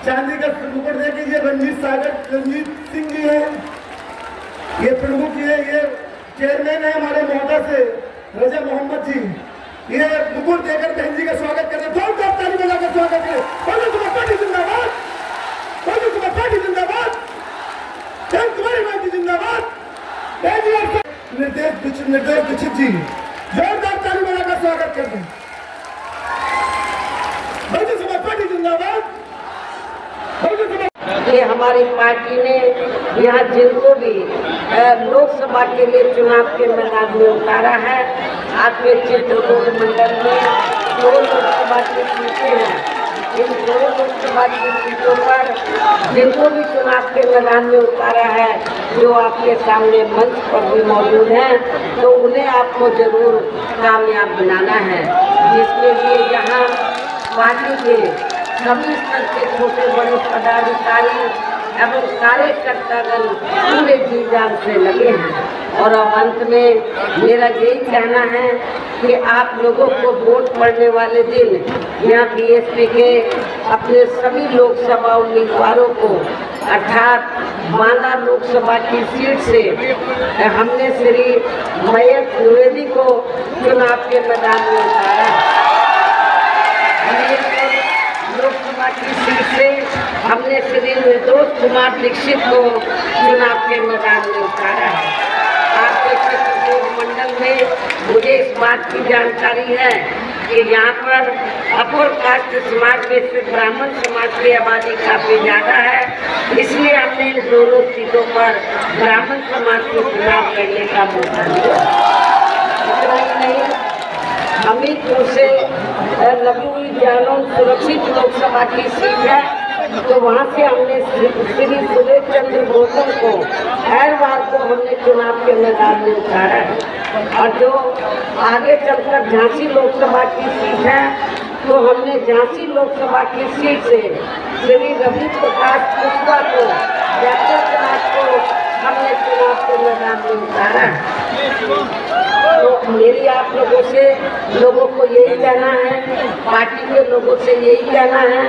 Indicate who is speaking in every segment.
Speaker 1: चांदी का मुकुट देखिए, ये रंजीत सिंह जी है, ये प्रमुख है, ये चेयरमैन है हमारे महोदय से रजा मोहम्मद जी। ये मुकुट देकर बहन जी का स्वागत करें, जोरदार ताली बजाकर स्वागत करें। बहुजन समाज पार्टी जिंदाबाद, बहुजन समाज पार्टी जिंदाबाद, कुमारी मां की जिंदाबाद। निर्देश दीक्षित जी, जोरदार ताली बजाकर स्वागत करते हैं। बहुजन समाज पार्टी जिंदाबाद।
Speaker 2: ये हमारी पार्टी ने यहाँ जिनको भी लोकसभा के लिए चुनाव के मैदान में उतारा है, आपके चित्रकूट मंडल में 2 लोकसभा की सीटें हैं। इन 2 लोकसभा की सीटों पर जिनको भी चुनाव के मैदान में उतारा है, जो आपके सामने मंच पर भी मौजूद हैं, तो उन्हें आपको जरूर कामयाब बनाना है। जिसके लिए यहाँ पार्टी के सभी स्तर के छोटे बड़े पदाधिकारी एवं कार्यकर्तागण पूरे जी जान से लगे हैं। और अब अंत में मेरा यही कहना है कि आप लोगों को वोट पड़ने वाले दिन यहाँ बीएसपी के अपने सभी लोकसभा उम्मीदवारों को, अर्थात बांदा लोकसभा की सीट से हमने श्री मयंक द्विवेदी को चुनाव के मैदान में उतारा है। लोकसभा की सीट से हमने श्री निर्दोष कुमार दीक्षित को चुनाव के मैदान में उतारा है। आपके चित्रकूट मंडल में मुझे इस बात की जानकारी है कि यहाँ पर अपर कास्ट समाज में से ब्राह्मण समाज की आबादी काफी ज्यादा है, इसलिए हमने इन दोनों सीटों पर ब्राह्मण समाज को चुनाव करने का मौका दिया। इतना ही नहीं, हमीरपुर से लगी हुई जालौन सुरक्षित लोकसभा की सीट है, तो वहाँ से हमने श्री सुरेश चंद्र गौतम को हरवार को हमने चुनाव के मैदान में उतारा है। और जो आगे चलकर झांसी लोकसभा की सीट है, तो हमने झांसी लोकसभा की सीट से श्री रवि प्रकाश पुष्पा को, को हमने चुनाव के मैदान में उतारा है। तो मेरी आप लोगों से को यही कहना है, पार्टी के लोगों से यही कहना है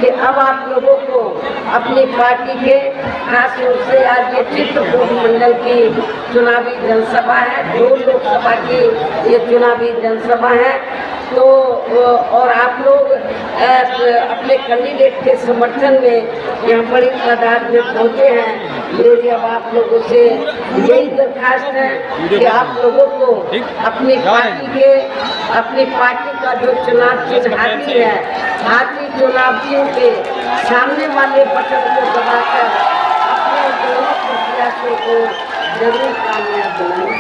Speaker 2: कि अब आप लोगों को अपनी पार्टी के, खास रूप से आज ये चित्रकूट मंडल की चुनावी जनसभा है, 2 लोकसभा की ये चुनावी जनसभा है, तो और आप लोग अपने कैंडिडेट के समर्थन में यहाँ बड़ी तादाद में पहुँचे हैं। मेरी अब आप लोगों से यही दरखास्त है कि आप लोगों को अपनी पार्टी का जो चुनाव चिन्ह हाथी है, हाथी चुनाव चिन्ह के सामने वाले बटन को दबाकर अपने दोनों प्रत्याशियों को जरूर कामयाब बनाएं।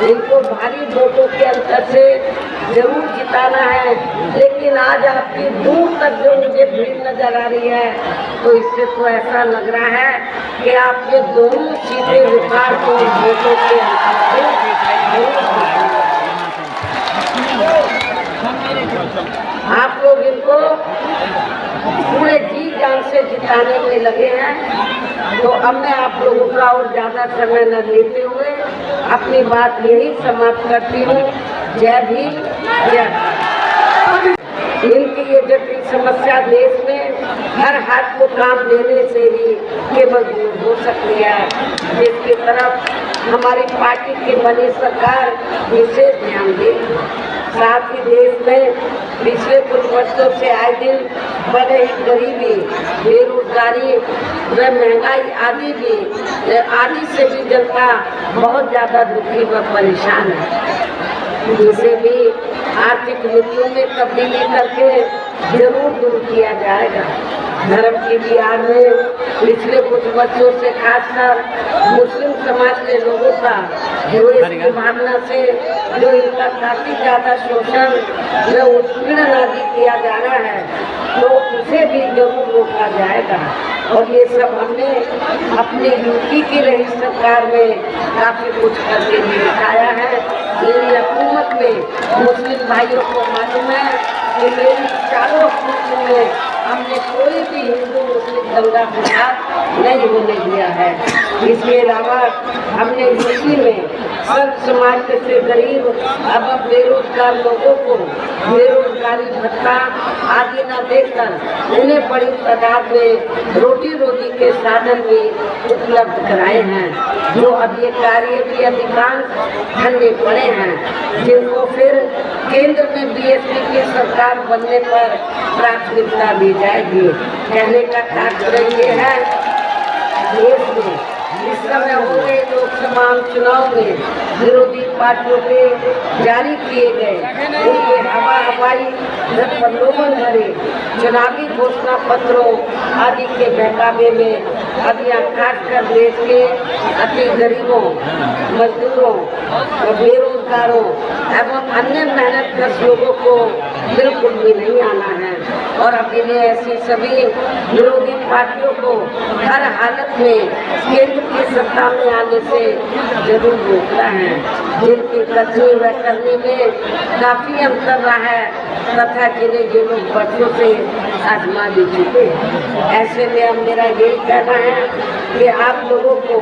Speaker 2: इनको भारी वोटों के अंतर से जरूर जिताना है, लेकिन आज आपकी दूर तक जो मुझे भीड़ नजर आ रही है, तो इससे तो ऐसा लग रहा है कि आपके दोनों सीटें विभाग को वोटों के अंतर से आप लोग इनको पूरे जी जान से जिताने में लगे हैं। तो अब मैं आप लोगों का और ज़्यादा समय न लेते हुए अपनी बात यही समाप्त करती हूँ। जय भीम, जय भारत। इनकी ये जटिल समस्या देश में हर हाथ को काम देने से ही केवल दूर हो सकती है, जिसकी तरफ हमारी पार्टी की बनी सरकार विशेष ध्यान दे। साथ ही देश में पिछले कुछ वर्षों से आए दिन बढ़े गरीबी, बेरोजगारी व महंगाई आदि से भी जनता बहुत ज़्यादा दुखी व परेशान है। इसे भी आर्थिक नीतियों में तब्दीली करके जरूर दूर किया जाएगा। धर्म की बिहार में पिछले कुछ वर्षों से खासकर मुस्लिम समाज के लोगों का जो इसकी भावना से जो इनका काफी ज्यादा शोषण व उत्पीड़न आदि किया जा रहा है, तो उसे भी जरूर रोका जाएगा। और ये सब हमने अपनी यूपी की रही सरकार में काफी कुछ करके भी दिखाया है। मेरी हुकूमत में मुस्लिम भाइयों को मालूम है कि मेरी चारों हुकूमत में हमने कोई भी हिंदू मुस्लिम दंगा फसाद नहीं होने दिया है। इसके अलावा हमने यूपी में सर्व समाज से गरीब अब बेरोजगार लोगों को बेरोजगारी भत्ता आदि न देकर उन्हें बड़ी तादाद में रोटी रोटी के साधन भी उपलब्ध कराए हैं, जो अब ये कार्य भी अधिकांश ठंडे पड़े हैं, जिनको फिर केंद्र में बीएसपी की सरकार बनने पर प्राथमिकता दी जाएगी। कहने का तात्पर्य ये है, देश में इस समय हो रहे लोकसभा चुनाव में विरोधी पार्टियों के जारी किए गए उनके हवाई प्रलोभन भरे चुनावी घोषणा पत्रों आदि के बहकावे में अब यह खासकर देश के अति गरीबों, मजदूरों, बेरोजगारों एवं अन्य मेहनतकश लोगों को बिल्कुल भी नहीं आना है। और अब इन्हें ऐसी सभी विरोधी पार्टियों को हर हालत में केंद्र की सत्ता में आने से जरूर रोकना है, जिनकी कथनी व करने में काफी अंतर रहा है तथा जिन्हें ये लोग बच्चों से आजमा भी चुके। ऐसे में अब मेरा यही कहना है कि आप लोगों को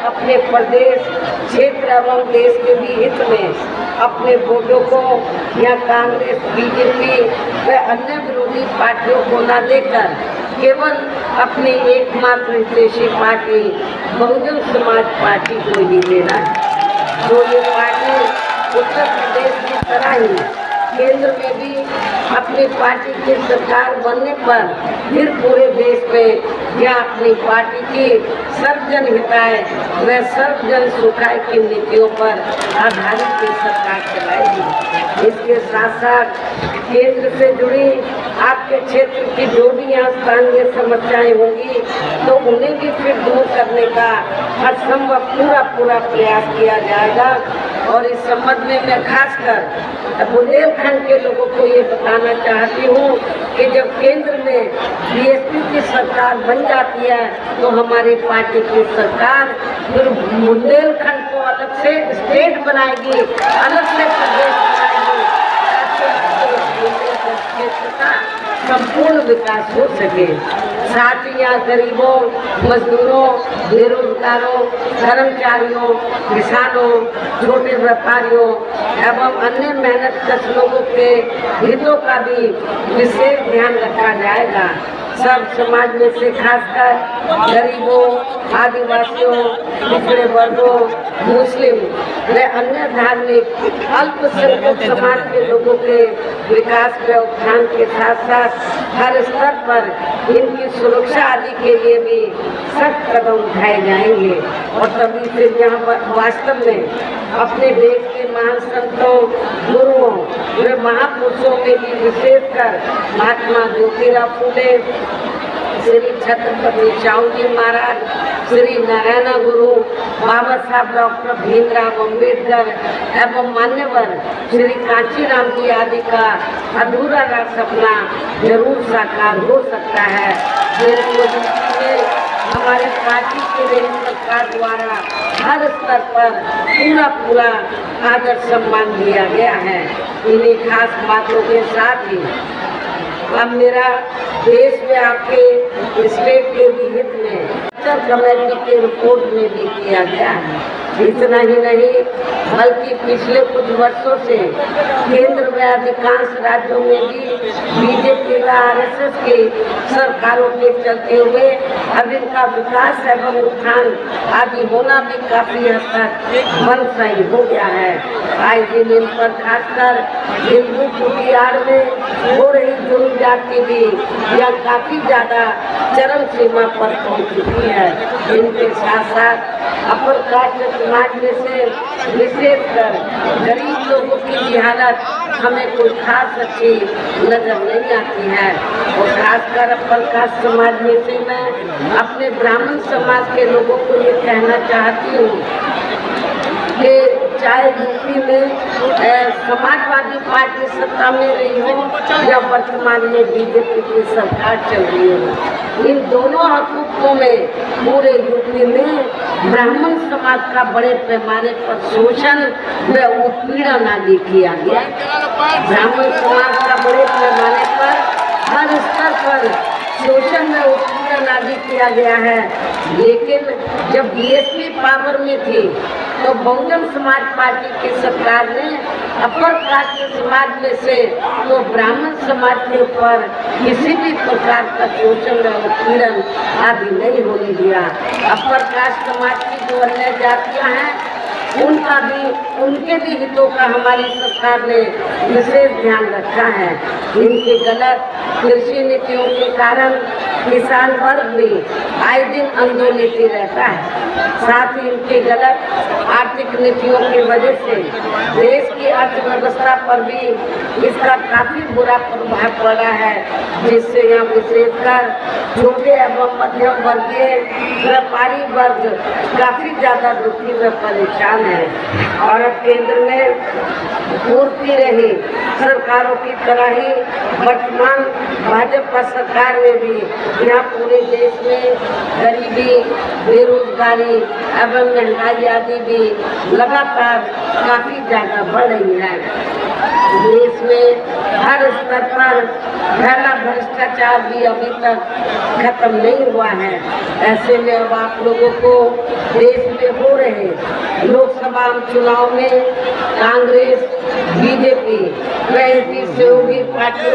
Speaker 2: अपने प्रदेश, क्षेत्र एवं देश के भी हित में अपने वोटों को या कांग्रेस, बीजेपी व अन्य विरोधी पार्टियों को न देकर केवल अपनी एकमात्र हितैषी पार्टी बहुजन समाज पार्टी को ही देना है। तो ये पार्टी उत्तर प्रदेश की तरह ही केंद्र में भी अपनी पार्टी की सरकार बनने पर फिर पूरे देश में या अपनी पार्टी की सर्वजन हिताय व सर्वजन सुखाय की नीतियों पर आधारित की सरकार चलाएगी। इसके साथ साथ केंद्र से जुड़ी आपके क्षेत्र की जो भी यहाँ स्थानीय समस्याएं होंगी तो उन्हें भी फिर दूर करने का हर संभव पूरा प्रयास किया जाएगा। और इस संबंध में मैं खासकर बुंदेलखंड के लोगों को ये बताना चाहती हूँ कि जब केंद्र में बीएसपी की सरकार बन जाती है तो हमारी पार्टी की सरकार फिर बुंदेलखंड को अलग से स्टेट बनाएगी, अलग से प्रदेश बनाएगी, क्षेत्र का संपूर्ण विकास हो सके। साथ ही यहाँ गरीबों, मजदूरों, बेरोजगारों, कर्मचारियों, किसानों, छोटे व्यापारियों एवं अन्य मेहनतकश लोगों के हितों का भी विशेष ध्यान रखा जाएगा। सब समाज में से खासकर गरीबों, आदिवासियों, पिछड़े वर्गों, मुस्लिम व अन्य धार्मिक अल्पसंख्यक समाज के लोगों के विकास व उत्थान के साथ साथ हर स्तर पर इनकी सुरक्षा आदि के लिए भी सख्त कदम उठाए जाएंगे। और तभी से यहाँ वास्तव में अपने देश के महान संतों, गुरुओं व महापुरुषों में भी विशेषकर महात्मा ज्योतिराव फूले, श्री छत्रपति शाहू जी महाराज, श्री नारायण गुरु, बाबा साहब डॉक्टर भीमराव अम्बेडकर एवं मान्यवर श्री कांचीराम जी आदि का अधूरा सपना जरूर साकार हो सकता है। हमारे पार्टी के लिए सरकार द्वारा हर स्तर पर पूरा आदर सम्मान दिया गया है। इन्हीं खास बातों के साथ ही अब मेरा देश में आपके स्टेट के भी हित में कमेटी के रिपोर्ट में भी किया गया है। इतना ही नहीं बल्कि पिछले कुछ वर्षों से केंद्र में अधिकांश राज्यों में भी बीजेपी व आरएसएस की सरकारों के चलते हुए अब इनका विकास एवं उत्थान आदि होना भी काफी हद तक बंद सही हो गया है। आए दिन इन पर खासकर हिंदू की आड़ में हो रही जुर्म जाति भी यह काफी ज्यादा चरम सीमा पर पहुंच चुकी है। इनके साथ साथ अपर कास्ट समाज में से विशेषकर गरीब लोगों की भी हालत हमें कोई खास अच्छी नजर नहीं आती है। और खासकर अपर कास्ट समाज में से मैं अपने ब्राह्मण समाज के लोगों को ये कहना चाहती हूँ कि चाहे यूपी में समाजवादी पार्टी सत्ता में रही हो या वर्तमान में बीजेपी की सरकार चल रही हो, इन दोनों हुकूमतों में पूरे यूपी में ब्राह्मण समाज का बड़े पैमाने पर शोषण व उत्पीड़न आदि किया गया। ब्राह्मण समाज का बड़े पैमाने पर हर स्तर पर शोषण व उत्पीड़न आदि किया गया है। लेकिन जब बीएसपी पावर में थी तो बहुजन समाज पार्टी की सरकार ने अपर कास्ट समाज में से तो ब्राह्मण समाज के ऊपर किसी भी प्रकार का शोषण और उत्पीड़न आदि नहीं होने दिया। अपर कास्ट समाज की जो अन्य जातियां हैं उनके भी हितों का हमारी सरकार ने विशेष ध्यान रखा है। इनके गलत कृषि नीतियों के कारण किसान वर्ग भी आए दिन आंदोलित रहता है। साथ ही इनके गलत आर्थिक नीतियों की वजह से देश की अर्थव्यवस्था पर भी इसका काफी बुरा प्रभाव पड़ा है, जिससे यहाँ विशेषकर छोटे एवं मध्यम वर्गीय व्यापारी वर्ग काफी ज्यादा दुखी व परेशान है। और अब केंद्र में पूर्ति रही सरकारों की तरह ही वर्तमान भाजपा सरकार में भी यहाँ पूरे देश में गरीबी, बेरोजगारी एवं महंगाई आदि भी लगातार काफी ज्यादा बढ़ रही है। देश में हर स्तर पर फैला भ्रष्टाचार भी अभी तक खत्म नहीं हुआ है। ऐसे में अब आप लोगों को देश में हो रहे लोकसभा चुनाव में कांग्रेस, बीजेपी, सहयोगी पार्टियों